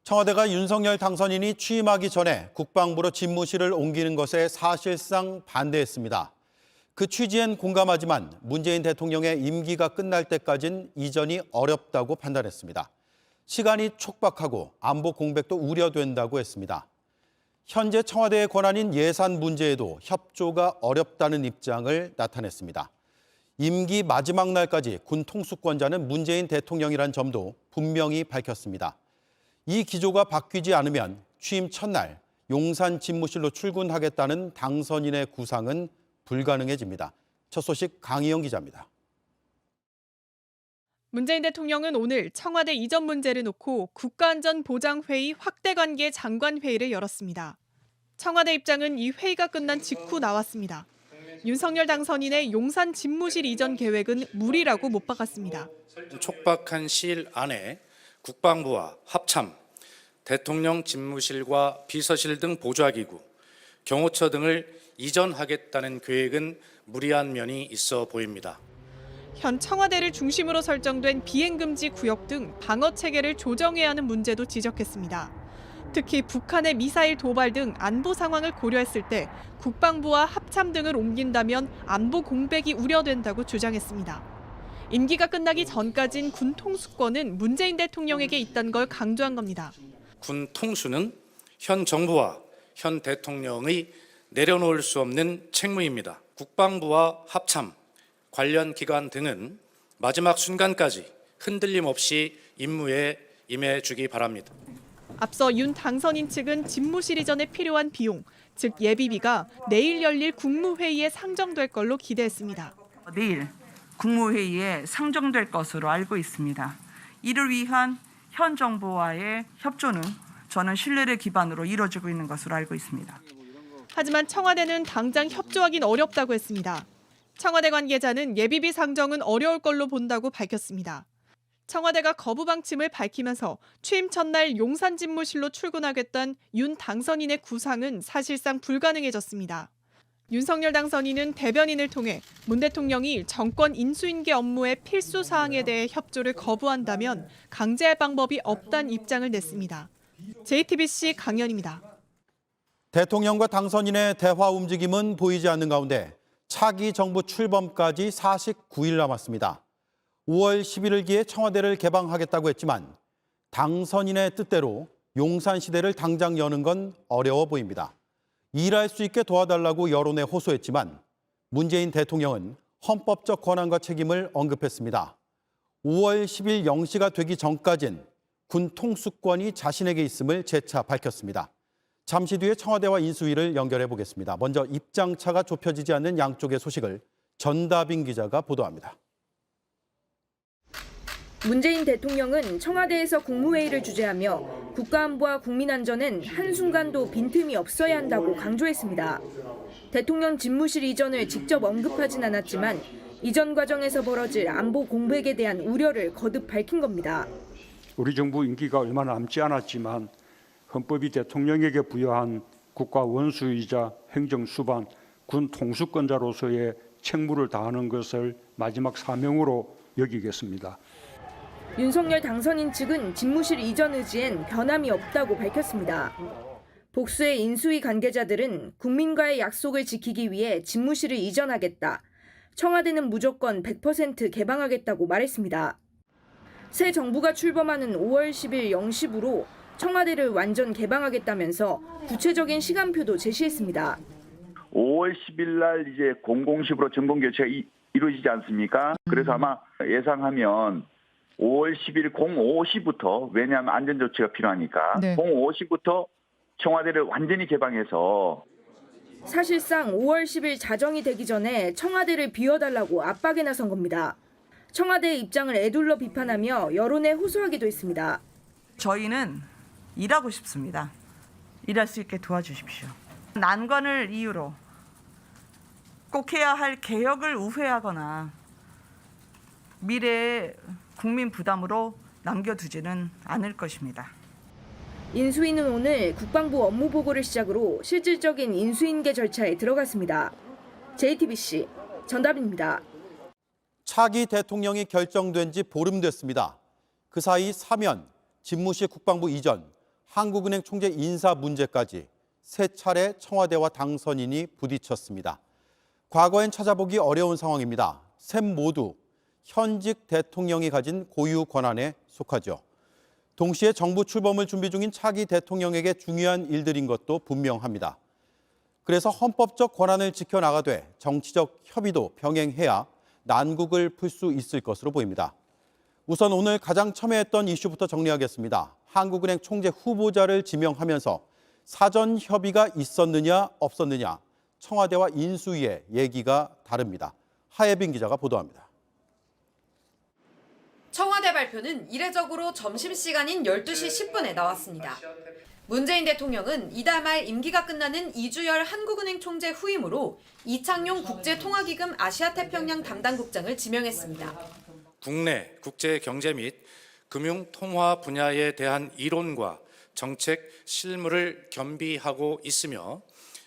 청와대가 윤석열 당선인이 취임하기 전에 국방부로 집무실을 옮기는 것에 사실상 반대했습니다. 그 취지엔 공감하지만 문재인 대통령의 임기가 끝날 때까진 이전이 어렵다고 판단했습니다. 시간이 촉박하고 안보 공백도 우려된다고 했습니다. 현재 청와대의 권한인 예산 문제에도 협조가 어렵다는 입장을 나타냈습니다. 임기 마지막 날까지 군 통수권자는 문재인 대통령이란 점도 분명히 밝혔습니다. 이 기조가 바뀌지 않으면 취임 첫날 용산 집무실로 출근하겠다는 당선인의 구상은 불가능해집니다. 첫 소식 강희영 기자입니다. 문재인 대통령은 오늘 청와대 이전 문제를 놓고 국가안전보장회의 확대관계 장관회의를 열었습니다. 청와대 입장은 이 회의가 끝난 직후 나왔습니다. 윤석열 당선인의 용산 집무실 이전 계획은 무리라고 못 박았습니다. 촉박한 시일 안에 국방부와 합참, 대통령 집무실과 비서실 등 보좌기구, 경호처 등을 이전하겠다는 계획은 무리한 면이 있어 보입니다. 현 청와대를 중심으로 설정된 비행금지 구역 등 방어 체계를 조정해야 하는 문제도 지적했습니다. 특히 북한의 미사일 도발 등 안보 상황을 고려했을 때 국방부와 합참 등을 옮긴다면 안보 공백이 우려된다고 주장했습니다. 임기가 끝나기 전까진 군 통수권은 문재인 대통령에게 있다는 걸 강조한 겁니다. 군 통수는 현 정부와 현 대통령의 내려놓을 수 없는 책무입니다. 국방부와 합참, 관련 기관 등은 마지막 순간까지 흔들림 없이 임무에 임해주기 바랍니다. 앞서 윤 당선인 측은 집무실 이전에 필요한 비용, 즉 예비비가 내일 열릴 국무회의에 상정될 걸로 기대했습니다. 내일 국무회의에 상정될 것으로 알고 있습니다. 이를 위한 현 정부와의 협조는 저는 신뢰를 기반으로 이루어지고 있는 것으로 알고 있습니다. 하지만 청와대는 당장 협조하긴 어렵다고 했습니다. 청와대 관계자는 예비비 상정은 어려울 걸로 본다고 밝혔습니다. 청와대가 거부 방침을 밝히면서 취임 첫날 용산 집무실로 출근하겠다는 윤 당선인의 구상은 사실상 불가능해졌습니다. 윤석열 당선인은 대변인을 통해 문 대통령이 정권 인수인계 업무의 필수 사항에 대해 협조를 거부한다면 강제할 방법이 없다는 입장을 냈습니다. JTBC 강연입니다. 대통령과 당선인의 대화 움직임은 보이지 않는 가운데 차기 정부 출범까지 49일 남았습니다. 5월 11일기에 청와대를 개방하겠다고 했지만 당선인의 뜻대로 용산 시대를 당장 여는 건 어려워 보입니다. 일할 수 있게 도와달라고 여론에 호소했지만 문재인 대통령은 헌법적 권한과 책임을 언급했습니다. 5월 10일 0시가 되기 전까진 군 통수권이 자신에게 있음을 재차 밝혔습니다. 잠시 뒤에 청와대와 인수위를 연결해 보겠습니다. 먼저 입장차가 좁혀지지 않는 양쪽의 소식을 전다빈 기자가 보도합니다. 문재인 대통령은 청와대에서 국무회의를 주재하며 국가안보와 국민안전은 한순간도 빈틈이 없어야 한다고 강조했습니다. 대통령 집무실 이전을 직접 언급하진 않았지만 이전 과정에서 벌어질 안보 공백에 대한 우려를 거듭 밝힌 겁니다. 우리 정부 임기가 얼마 남지 않았지만 헌법이 대통령에게 부여한 국가 원수이자 행정수반, 군 통수권자로서의 책무를 다하는 것을 마지막 사명으로 여기겠습니다. 윤석열 당선인 측은 집무실 이전 의지엔 변함이 없다고 밝혔습니다. 복수의 인수위 관계자들은 국민과의 약속을 지키기 위해 집무실을 이전하겠다. 청와대는 무조건 100% 개방하겠다고 말했습니다. 새 정부가 출범하는 5월 10일 0시부로 청와대를 완전 개방하겠다면서 구체적인 시간표도 제시했습니다. 5월 10일 날 이제 0010으로 정권 교체가 이루어지지 않습니까? 그래서 아마 예상하면 5월 10일 05시부터, 왜냐하면 안전조치가 필요하니까, 네. 05시부터 청와대를 완전히 개방해서 사실상 5월 10일 자정이 되기 전에 청와대를 비워달라고 압박에 나선 겁니다. 청와대의 입장을 에둘러 비판하며 여론에 호소하기도 했습니다. 저희는 일하고 싶습니다. 일할 수 있게 도와주십시오. 난관을 이유로 꼭 해야 할 개혁을 우회하거나 미래의 국민 부담으로 남겨두지는 않을 것입니다. 인수위는 오늘 국방부 업무 보고를 시작으로 실질적인 인수인계 절차에 들어갔습니다. JTBC 전다빈입니다. 차기 대통령이 결정된 지 보름 됐습니다. 그 사이 사면, 집무실 국방부 이전, 한국은행 총재 인사 문제까지 세 차례 청와대와 당선인이 부딪혔습니다. 과거엔 찾아보기 어려운 상황입니다. 셋 모두 현직 대통령이 가진 고유 권한에 속하죠. 동시에 정부 출범을 준비 중인 차기 대통령에게 중요한 일들인 것도 분명합니다. 그래서 헌법적 권한을 지켜나가되 정치적 협의도 병행해야 난국을 풀 수 있을 것으로 보입니다. 우선 오늘 가장 첨예했던 이슈부터 정리하겠습니다. 한국은행 총재 후보자를 지명하면서 사전 협의가 있었느냐 없었느냐, 청와대와 인수위의 얘기가 다릅니다. 하예빈 기자가 보도합니다. 청와대 발표는 이례적으로 점심시간인 12시 10분에 나왔습니다. 문재인 대통령은 이달 말 임기가 끝나는 이주열 한국은행 총재 후임으로 이창용 국제통화기금 아시아태평양 담당국장을 지명했습니다. 국내 국제 경제 및 금융 통화 분야에 대한 이론과 정책 실무를 겸비하고 있으며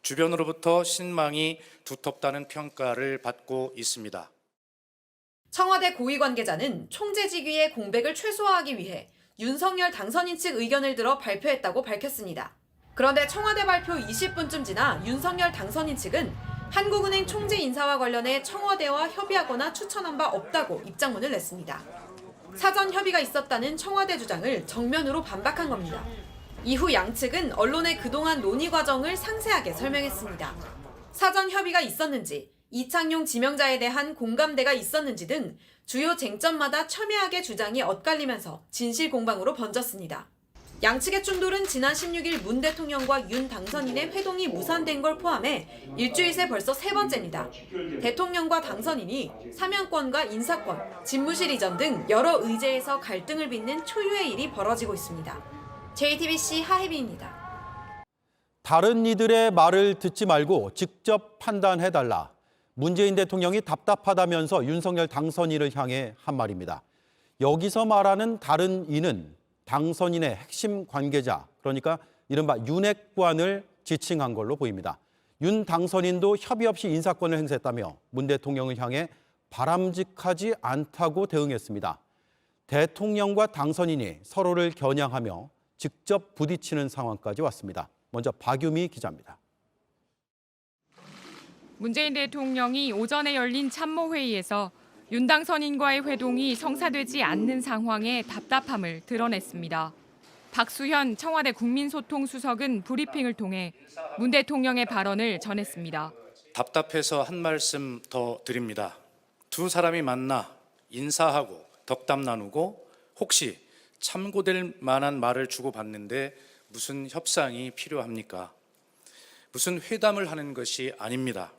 주변으로부터 신망이 두텁다는 평가를 받고 있습니다. 청와대 고위 관계자는 총재 직위의 공백을 최소화하기 위해 윤석열 당선인 측 의견을 들어 발표했다고 밝혔습니다. 그런데 청와대 발표 20분쯤 지나 윤석열 당선인 측은 한국은행 총재 인사와 관련해 청와대와 협의하거나 추천한 바 없다고 입장문을 냈습니다. 사전 협의가 있었다는 청와대 주장을 정면으로 반박한 겁니다. 이후 양측은 언론에 그동안 논의 과정을 상세하게 설명했습니다. 사전 협의가 있었는지, 이창용 지명자에 대한 공감대가 있었는지 등 주요 쟁점마다 첨예하게 주장이 엇갈리면서 진실 공방으로 번졌습니다. 양측의 충돌은 지난 16일 문 대통령과 윤 당선인의 회동이 무산된 걸 포함해 일주일 새 벌써 세 번째입니다. 대통령과 당선인이 사면권과 인사권, 집무실 이전 등 여러 의제에서 갈등을 빚는 초유의 일이 벌어지고 있습니다. JTBC 하혜빈입니다. 다른 이들의 말을 듣지 말고 직접 판단해달라. 문재인 대통령이 답답하다면서 윤석열 당선인을 향해 한 말입니다. 여기서 말하는 다른 이는 당선인의 핵심 관계자, 그러니까 이른바 윤핵관을 지칭한 걸로 보입니다. 윤 당선인도 협의 없이 인사권을 행사했다며 문 대통령을 향해 바람직하지 않다고 대응했습니다. 대통령과 당선인이 서로를 겨냥하며 직접 부딪히는 상황까지 왔습니다. 먼저 박유미 기자입니다. 문재인 대통령이 오전에 열린 참모회의에서 윤 당선인과의 회동이 성사되지 않는 상황에 답답함을 드러냈습니다. 박수현 청와대 국민소통수석은 브리핑을 통해 문 대통령의 발언을 전했습니다. 답답해서 한 말씀 더 드립니다. 두 사람이 만나 인사하고 덕담 나누고 혹시 참고될 만한 말을 주고받는데 무슨 협상이 필요합니까? 무슨 회담을 하는 것이 아닙니다.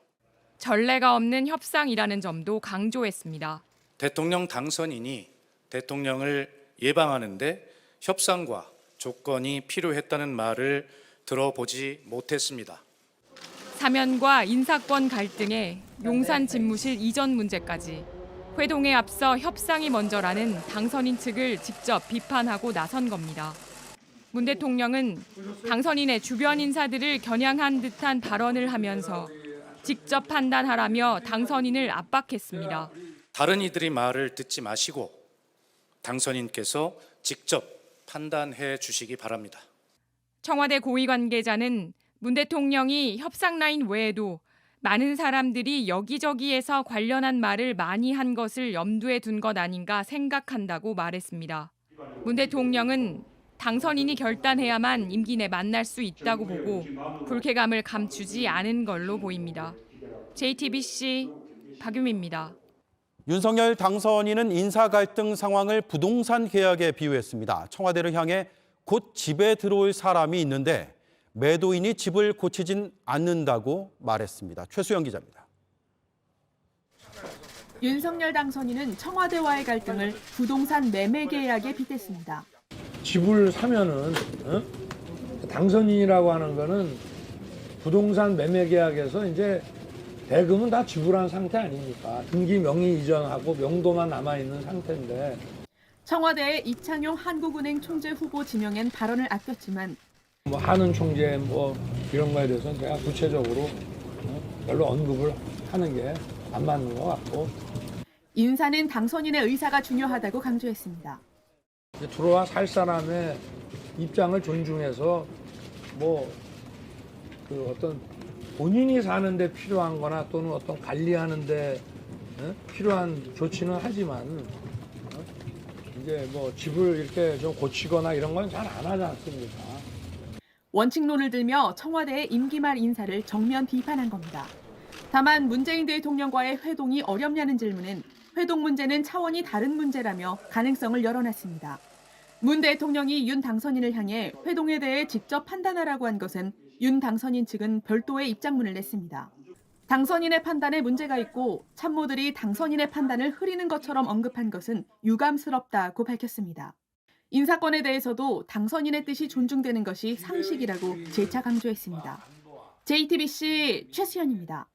전례가 없는 협상이라는 점도 강조했습니다. 대통령 당선인이 대통령을 예방하는데 협상과 조건이 필요했다는 말을 들어보지 못했습니다. 사면과 인사권 갈등에 용산 집무실 이전 문제까지 회동에 앞서 협상이 먼저라는 당선인 측을 직접 비판하고 나선 겁니다. 문 대통령은 당선인의 주변 인사들을 겨냥한 듯한 발언을 하면서 직접 판단하라며 당선인을 압박했습니다. 다른 이들이 말을 듣지 마시고 당선인께서 직접 판단해 주시기 바랍니다. 청와대 고위 관계자는 문 대통령이 협상 라인 외에도 많은 사람들이 여기저기에서 관련한 말을 많이 한 것을 염두에 둔 것 아닌가 생각한다고 말했습니다. 문 대통령은 당선인이 결단해야만 임기 내 만날 수 있다고 보고 불쾌감을 감추지 않은 걸로 보입니다. JTBC 박유미입니다. 윤석열 당선인은 인사 갈등 상황을 부동산 계약에 비유했습니다. 청와대를 향해 곧 집에 들어올 사람이 있는데 매도인이 집을 고치진 않는다고 말했습니다. 최수영 기자입니다. 윤석열 당선인은 청와대와의 갈등을 부동산 매매 계약에 빗댔습니다. 집을 사면은 당선인이라고 하는 거는 부동산 매매 계약에서 이제 대금은 다 지불한 상태 아닙니까? 등기 명의 이전하고 명도만 남아 있는 상태인데. 청와대의 이창용 한국은행 총재 후보 지명엔 발언을 아꼈지만 뭐 하는 총재 뭐 이런 거에 대해서는 제가 구체적으로 별로 언급을 하는 게 안 맞는 것 같고. 인사는 당선인의 의사가 중요하다고 강조했습니다. 들어와 살 사람의 입장을 존중해서 그 어떤 본인이 사는데 필요한 거나 또는 어떤 관리하는데 필요한 조치는 하지만 이제 집을 이렇게 좀 고치거나 이런 건 잘 안 하지 않습니까? 원칙론을 들며 청와대의 임기 말 인사를 정면 비판한 겁니다. 다만 문재인 대통령과의 회동이 어렵냐는 질문엔 회동 문제는 차원이 다른 문제라며 가능성을 열어놨습니다. 문 대통령이 윤 당선인을 향해 회동에 대해 직접 판단하라고 한 것은 윤 당선인 측은 별도의 입장문을 냈습니다. 당선인의 판단에 문제가 있고 참모들이 당선인의 판단을 흐리는 것처럼 언급한 것은 유감스럽다고 밝혔습니다. 인사권에 대해서도 당선인의 뜻이 존중되는 것이 상식이라고 재차 강조했습니다. JTBC 최수연입니다.